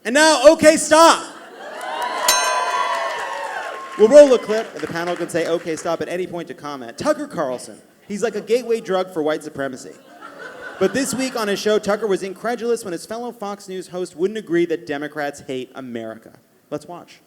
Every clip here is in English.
And now, okay, stop. We'll roll a clip, and the panel can say, okay, stop at any point to comment. Tucker Carlson. He's like a gateway drug for white supremacy. But this week on his show, Tucker was incredulous when his fellow Fox News host wouldn't agree that Democrats hate America. Let's watch.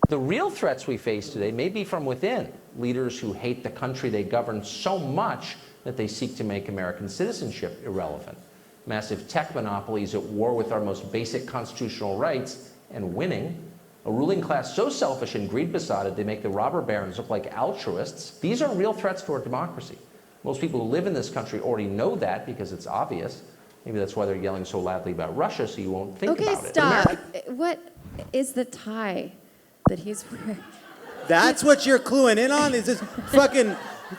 The real threats we face today may be from within. Leaders who hate the country they govern so much that they seek to make American citizenship irrelevant. Massive tech monopolies at war with our most basic constitutional rights and winning. A ruling class so selfish and greed-besotted they make the robber barons look like altruists. These are real threats to our democracy. Most people who live in this country already know that because it's obvious. Maybe that's why they're yelling so loudly about Russia, so you won't think about it. Okay, stop. What is the tie that he's wearing? That's what you're cluing in on? Is this fucking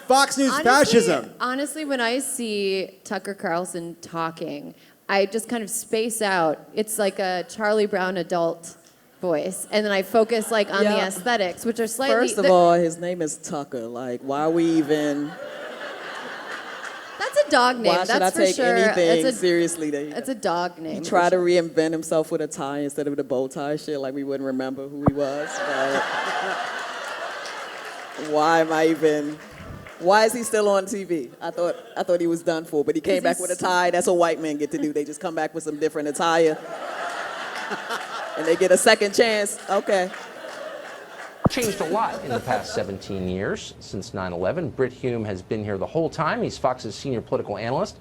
Fox News fascism? Honestly, when I see Tucker Carlson talking, I just kind of space out. It's like a Charlie Brown adult voice, and then I focus like on the aesthetics, which are slightly... First of all, his name is Tucker. Like, why are we even... That's a dog name, Why should that's I take for sure. anything seriously? It's a dog name. He tried to reinvent himself with a tie instead of the bow tie shit, like we wouldn't remember who he was. But why am I even... Why is he still on TV? I thought he was done for, but he came back with a tie. That's what white men get to do. They just come back with some different attire. And they get a second chance. Okay. Changed a lot in the past 17 years since 9/11. Brit Hume has been here the whole time. He's Fox's senior political analyst,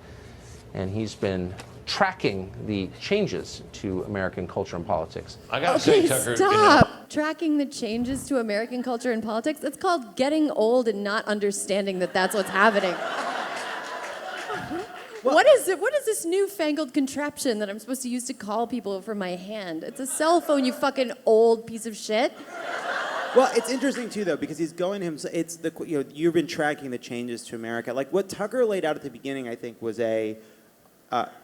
and he's been tracking the changes to American culture and politics. I gotta say, Tucker, stop tracking the changes to American culture and politics. It's called getting old and not understanding that that's what's happening. What is it? What is this newfangled contraption that I'm supposed to use to call people from my hand? It's a cell phone, you fucking old piece of shit. Well, it's interesting too, though, because he's going him. It's the you've been tracking the changes to America. Like what Tucker laid out at the beginning, I think, was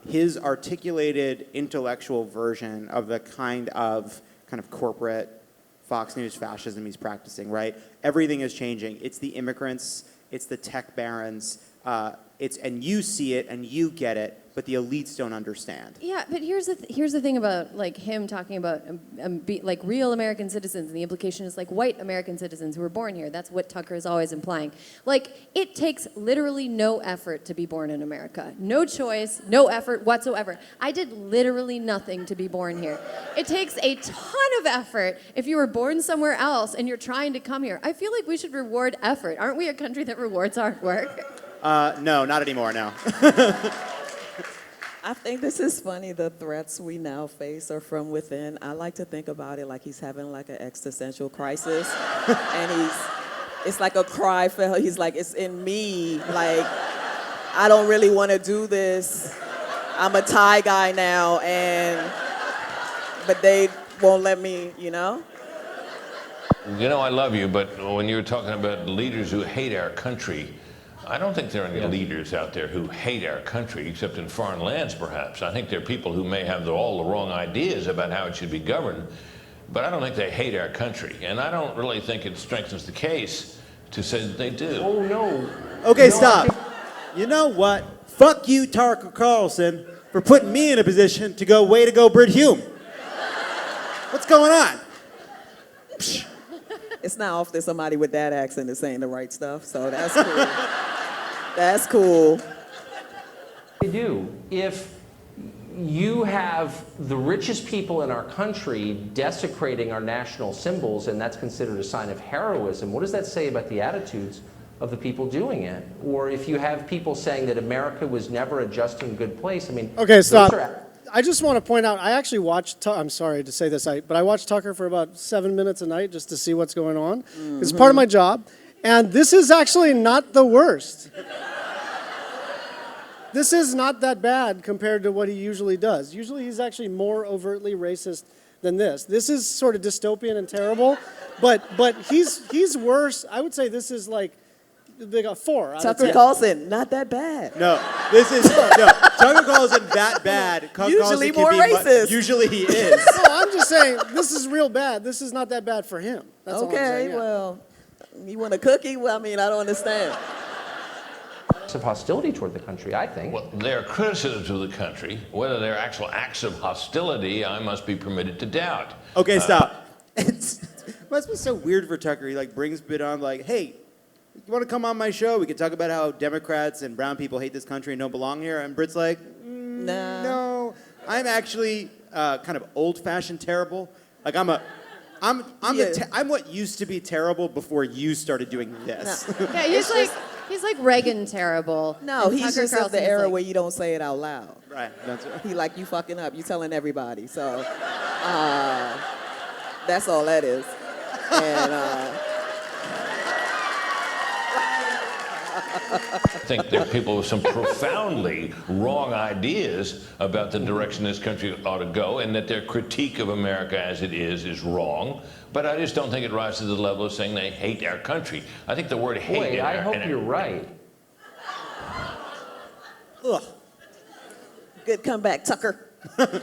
his articulated intellectual version of the kind of corporate Fox News fascism he's practicing. Right? Everything is changing. It's the immigrants. It's the tech barons. And you see it and you get it, but the elites don't understand. Yeah, but here's the thing about like him talking about like real American citizens, and the implication is like white American citizens who were born here. That's what Tucker is always implying. Like it takes literally no effort to be born in America. No choice, no effort whatsoever. I did literally nothing to be born here. It takes a ton of effort if you were born somewhere else and you're trying to come here. I feel like we should reward effort. Aren't we a country that rewards hard work? No, not anymore, no. I think this is funny. The threats we now face are from within. I like to think about it like he's having like an existential crisis. And it's like a cry for help. He's like, it's in me. Like, I don't really want to do this. I'm a Thai guy now, but they won't let me, You know, I love you, but when you were talking about leaders who hate our country, I don't think there are any leaders out there who hate our country, except in foreign lands, perhaps. I think there are people who may have all the wrong ideas about how it should be governed, but I don't think they hate our country. And I don't really think it strengthens the case to say that they do. Oh, no. Okay, stop. You know what? Fuck you, Tucker Carlson, for putting me in a position to go, way to go, Brit Hume. What's going on? it's not often somebody with that accent is saying the right stuff, so that's cool. That's cool. They do. If you have the richest people in our country desecrating our national symbols, and that's considered a sign of heroism, what does that say about the attitudes of the people doing it? Or if you have people saying that America was never a just and good place, I mean... Okay, stop. I just want to point out, I actually watched, I'm sorry to say this, but I watch Tucker for about 7 minutes a night just to see what's going on. Mm-hmm. It's part of my job. And this is actually not the worst. This is not that bad compared to what he usually does. Usually he's actually more overtly racist than this. This is sort of dystopian and terrible, but he's worse. I would say this is like a 4 out of 10. Tucker Carlson, not that bad. No, this is Tucker Carlson that bad. Usually more racist. Usually he is. No, I'm just saying this is real bad. This is not that bad for him. That's all I'm saying, yeah. Well, you want a cookie? Well, I mean, I don't understand. of hostility toward the country, I think. Well, their criticisms of the country, whether they're actual acts of hostility, I must be permitted to doubt. Okay, stop. It must be so weird for Tucker. He like brings Brit on, like, hey, you want to come on my show? We could talk about how Democrats and brown people hate this country and don't belong here. And Brit's like, Nah. no, I'm actually kind of old-fashioned terrible. Like I'm what used to be terrible before you started doing this. Yeah, he's like Reagan terrible. No, and he's Tucker just of the Carlson's era like, where you don't say it out loud. Right. That's right. He like, you fucking up. You telling everybody. So that's all that is. And I think there are people with some profoundly wrong ideas about the direction this country ought to go, and that their critique of America as it is wrong. But I just don't think it rises to the level of saying they hate our country. I think the word hate... Wait, I hope you're right. Ugh. good comeback, Tucker. Love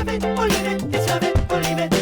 it or leave it, it's love it or leave it.